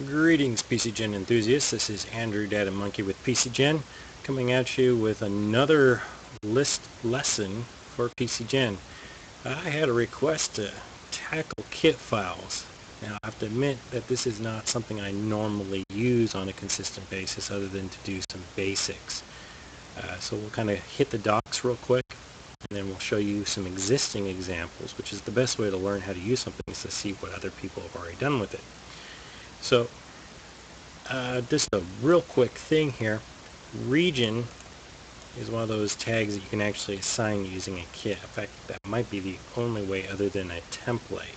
Greetings PCGen enthusiasts, this is Andrew Data Monkey with PCGen coming at you with another list lesson for PCGen. I had a request to tackle kit files. Now I have to admit that this is not something I normally use on a consistent basis other than to do some basics. So we'll kind of hit the docs real quick and then we'll show you some existing examples, which is the best way to learn how to use something is to see what other people have already done with it. So just a real quick thing here. Region is one of those tags that you can actually assign using a kit. In fact, that might be the only way other than a template.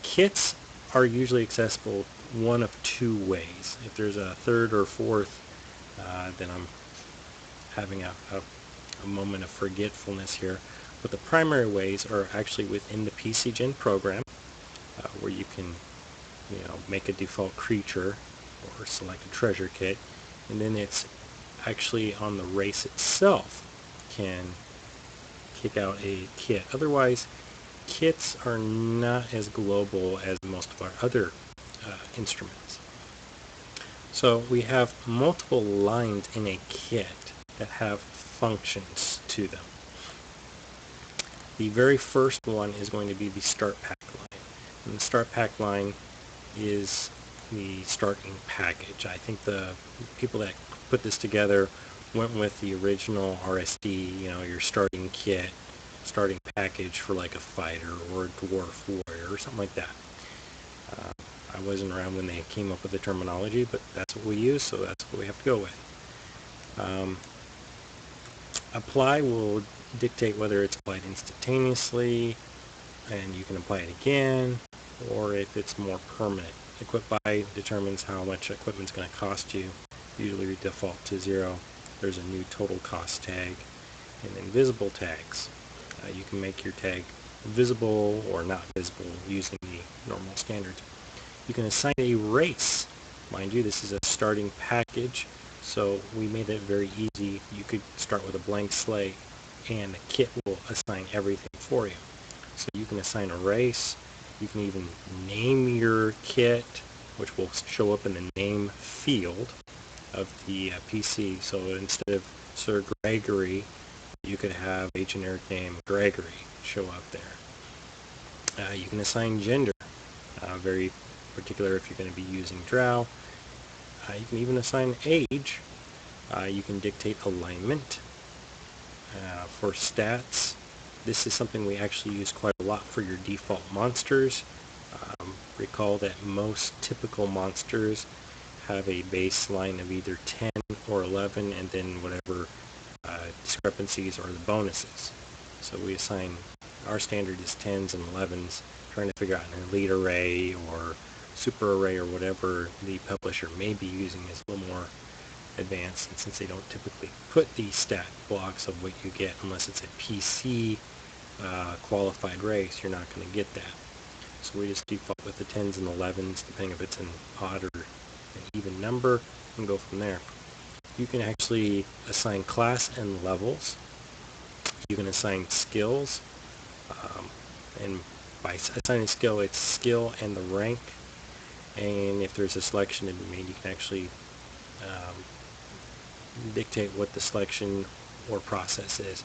Kits are usually accessible one of two ways. If there's a third or fourth, then I'm having a moment of forgetfulness here. But the primary ways are actually within the PCGen program, where you can make a default creature or select a treasure kit, and then it's actually on the race itself can kick out a kit. Otherwise, kits are not as global as most of our other instruments. So we have multiple lines in a kit that have functions to them. The very first one is going to be the start pack line, and the start pack line is the starting package. I think the people that put this together went with the original RSD, your starting kit, starting package for like a fighter or a dwarf warrior or something like that. I wasn't around when they came up with the terminology, but that's what we use, so that's what we have to go with. Apply will dictate whether it's applied instantaneously, and you can apply it again, or if it's more permanent. Equip by determines how much equipment's going to cost you. Usually we default to 0. There's a new total cost tag. And then visible tags. You can make your tag visible or not visible using the normal standards. You can assign a race. Mind you, this is a starting package, so we made it very easy. You could start with a blank slate and the kit will assign everything for you. So you can assign a race. You can even name your kit, which will show up in the name field of the PC. So instead of Sir Gregory, you could have a generic name Gregory show up there. You can assign gender, very particular if you're going to be using Drow. You can even assign age. You can dictate alignment. For stats, this is something we actually use quite a lot for your default monsters. Recall that most typical monsters have a baseline of either 10 or 11, and then whatever discrepancies are the bonuses. So we assign, our standard is 10s and 11s, trying to figure out an elite array or super array or whatever the publisher may be using is a little more advanced, and since they don't typically put the stat blocks of what you get unless it's a PC qualified race, you're not going to get that. So we just default with the 10s and 11s, depending if it's an odd or an even number, and go from there. You can actually assign class and levels. You can assign skills, and by assigning skill, it's skill and the rank. And if there's a selection to be made, you can actually dictate what the selection or process is.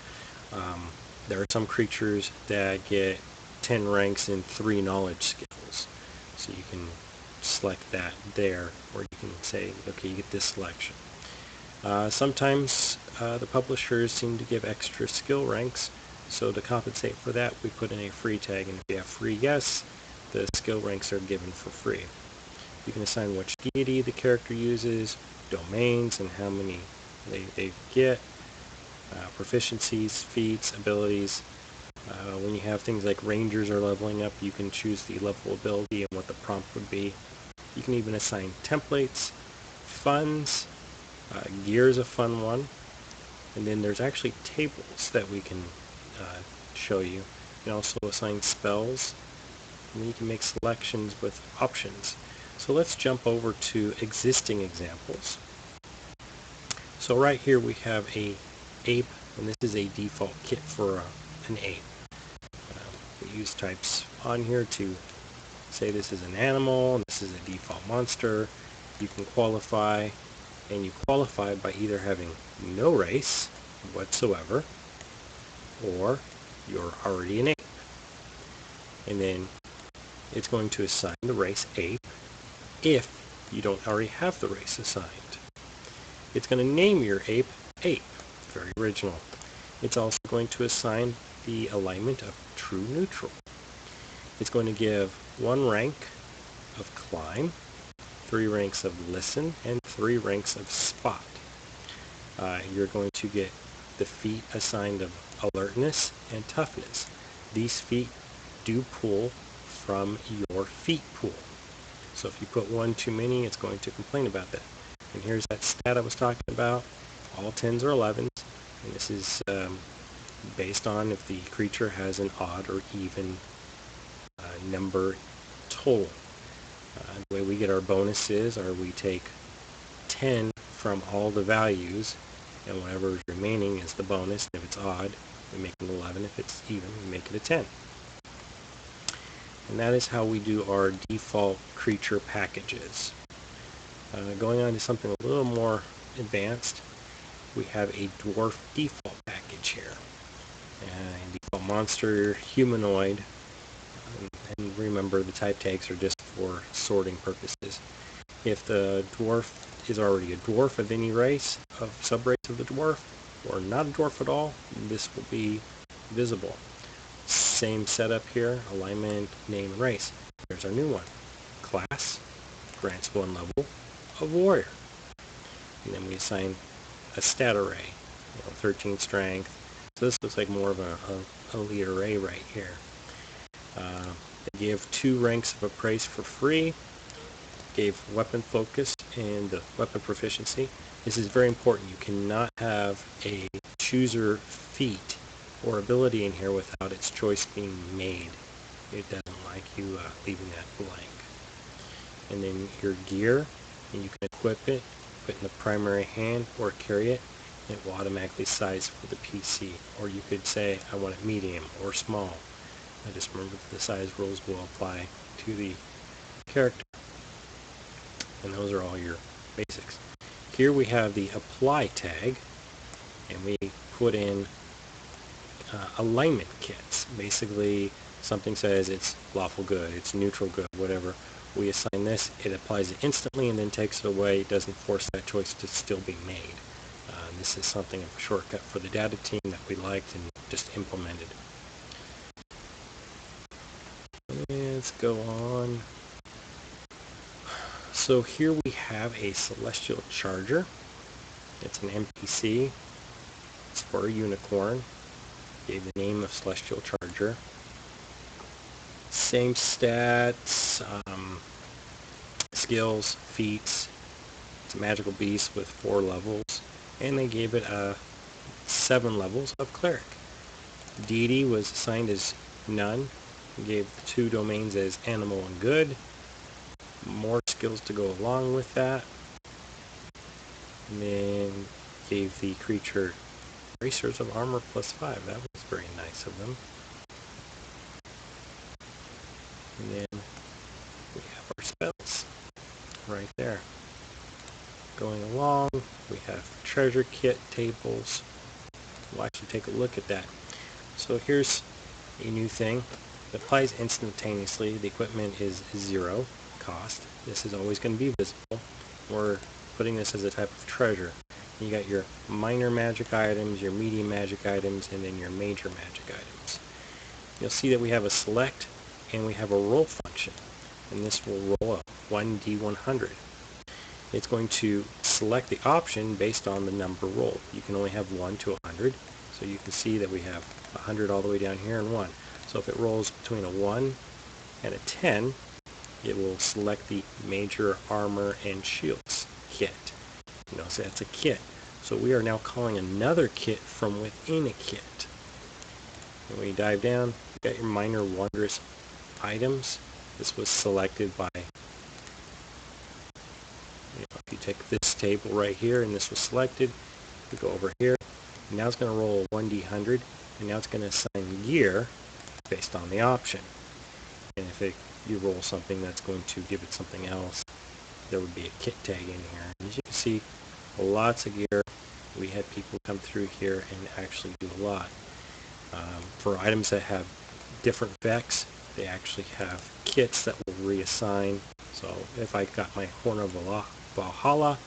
There are some creatures that get 10 ranks in 3 knowledge skills, so you can select that there, or you can say, okay, you get this selection. Sometimes the publishers seem to give extra skill ranks, so to compensate for that, we put in a free tag, and if you have free yes, the skill ranks are given for free. You can assign which deity the character uses, domains, and how many they get, proficiencies, feats, abilities. When you have things like rangers are leveling up, you can choose the level ability and what the prompt would be. You can even assign templates, funds, gear is a fun one, and then there's actually tables that we can show you. You can also assign spells, and then you can make selections with options. So let's jump over to existing examples. So right here we have a ape, and this is a default kit for an ape. We use types on here to say this is an animal and this is a default monster, you can qualify, and you qualify by either having no race whatsoever or you're already an ape. And then it's going to assign the race ape if you don't already have the race assigned. It's going to name your ape ape. Very original. It's also going to assign the alignment of true neutral. It's going to give 1 rank of climb, 3 ranks of listen, and 3 ranks of spot. You're going to get the feat assigned of alertness and toughness. These feat do pull from your feat pool. So if you put 1 too many, it's going to complain about that. And here's that stat I was talking about. All 10s or 11s. And this is based on if the creature has an odd or even number total. The way we get our bonuses are we take 10 from all the values, and whatever is remaining is the bonus. If it's odd, we make it 11. If it's even, we make it a 10. And that is how we do our default creature packages. Going on to something a little more advanced, we have a dwarf default package here. And default monster, humanoid, and remember the type tags are just for sorting purposes. If the dwarf is already a dwarf of any race, of subrace of the dwarf, or not a dwarf at all, this will be visible. Same setup here, alignment, name, and race. Here's our new one. Class grants 1 level of warrior. And then we assign a stat array, 13 strength. So this looks like more of a elite array right here. They give 2 ranks of appraise for free. Gave weapon focus and the weapon proficiency. This is very important. You cannot have a chooser feat or ability in here without its choice being made. It doesn't like you leaving that blank. And then your gear, and you can equip it, put it in the primary hand, or carry it, and it will automatically size for the PC. Or you could say, I want it medium or small. I just remember that the size rules will apply to the character. And those are all your basics. Here we have the apply tag, and we put in alignment kits. Basically, something says it's lawful good, it's neutral good, whatever. We assign this, it applies it instantly and then takes it away. It doesn't force that choice to still be made. This is something of a shortcut for the data team that we liked and just implemented. Let's go on. So here we have a celestial charger. It's an NPC. It's for a unicorn. Gave the name of celestial charger. Same stats, skills, feats. It's a magical beast with 4 levels, and they gave it 7 levels of cleric. Deity was assigned as none. Gave 2 domains as animal and good. More skills to go along with that. And then gave the creature bracers of armor +5. That was very nice of them. And then we have our spells right there. Going along, we have treasure kit tables. We'll actually take a look at that. So here's a new thing. It applies instantaneously. The equipment is 0 cost. This is always going to be visible. We're putting this as a type of treasure. You got your minor magic items, your medium magic items, and then your major magic items. You'll see that we have a select and we have a roll function, and this will roll up 1d100. It's going to select the option based on the number rolled. You can only have 1 to 100, so you can see that we have 100 all the way down here and 1. So if it rolls between a 1 and a 10, it will select the major armor and shields kit. So that's a kit. So we are now calling another kit from within a kit. When we dive down, you got your minor wondrous items. This was selected by, if you take this table right here and this was selected, we go over here, and now it's going to roll a 1d100, and now it's going to assign gear based on the option. And if it you roll something that's going to give it something else, there would be a kit tag in here. As you can see, lots of gear. We had people come through here and actually do a lot. For items that have different vecs, they actually have kits that will reassign. So if I got my Horn of Valhalla,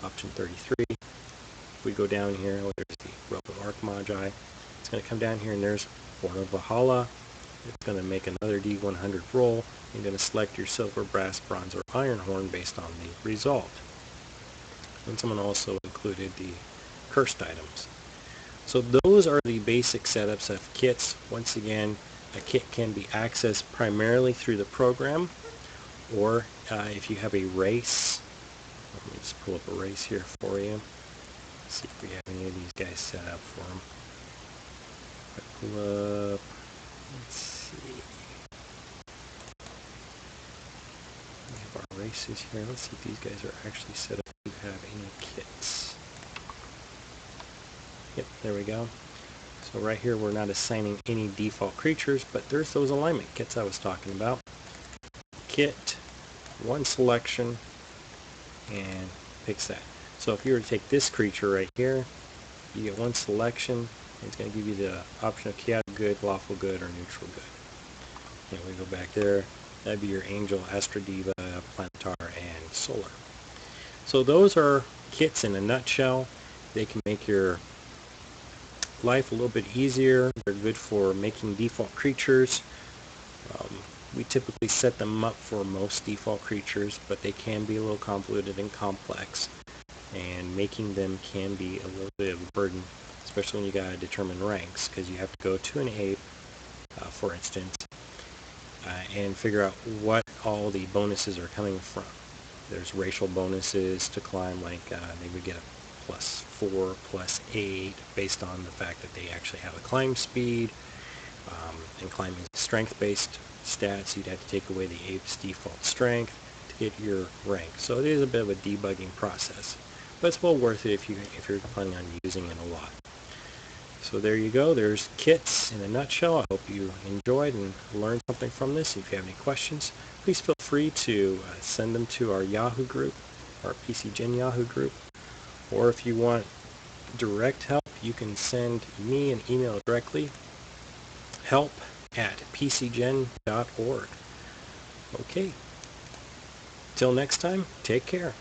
option 33, if we go down here, there's the Rope of Archmagi. It's going to come down here and there's Horn of Valhalla. It's going to make another D100 roll. You're going to select your silver, brass, bronze, or iron horn based on the result. And someone also included the cursed items. So those are the basic setups of kits. Once again, a kit can be accessed primarily through the program, or if you have a race. Let me just pull up a race here for you. See if we have any of these guys set up for them. If I pull up, let's see. We have our races here. Let's see if these guys are actually set up to have any kits. Yep, there we go. So right here we're not assigning any default creatures, but there's those alignment kits I was talking about. Kit, one selection, and picks that. So if you were to take this creature right here, you get one selection, and it's going to give you the option of chaotic good, lawful good, or neutral good. And we go back there, that'd be your Angel, Astra Diva, Planetar, and Solar. So those are kits in a nutshell. They can make your life a little bit easier. They're good for making default creatures. We typically set them up for most default creatures, but they can be a little convoluted and complex, and making them can be a little bit of a burden, especially when you got to determine ranks, because you have to go to an ape, for instance, and figure out what all the bonuses are coming from. There's racial bonuses to climb, like they would get a +4, +8, based on the fact that they actually have a climb speed, and climbing is strength-based stats. You'd have to take away the ape's default strength to get your rank. So it is a bit of a debugging process, but it's well worth it if you're planning on using it a lot. So there you go. There's kits in a nutshell. I hope you enjoyed and learned something from this. If you have any questions, please feel free to send them to our Yahoo group, our PCGen Yahoo group. Or if you want direct help, you can send me an email directly, help@pcgen.org. Okay. Till next time, take care.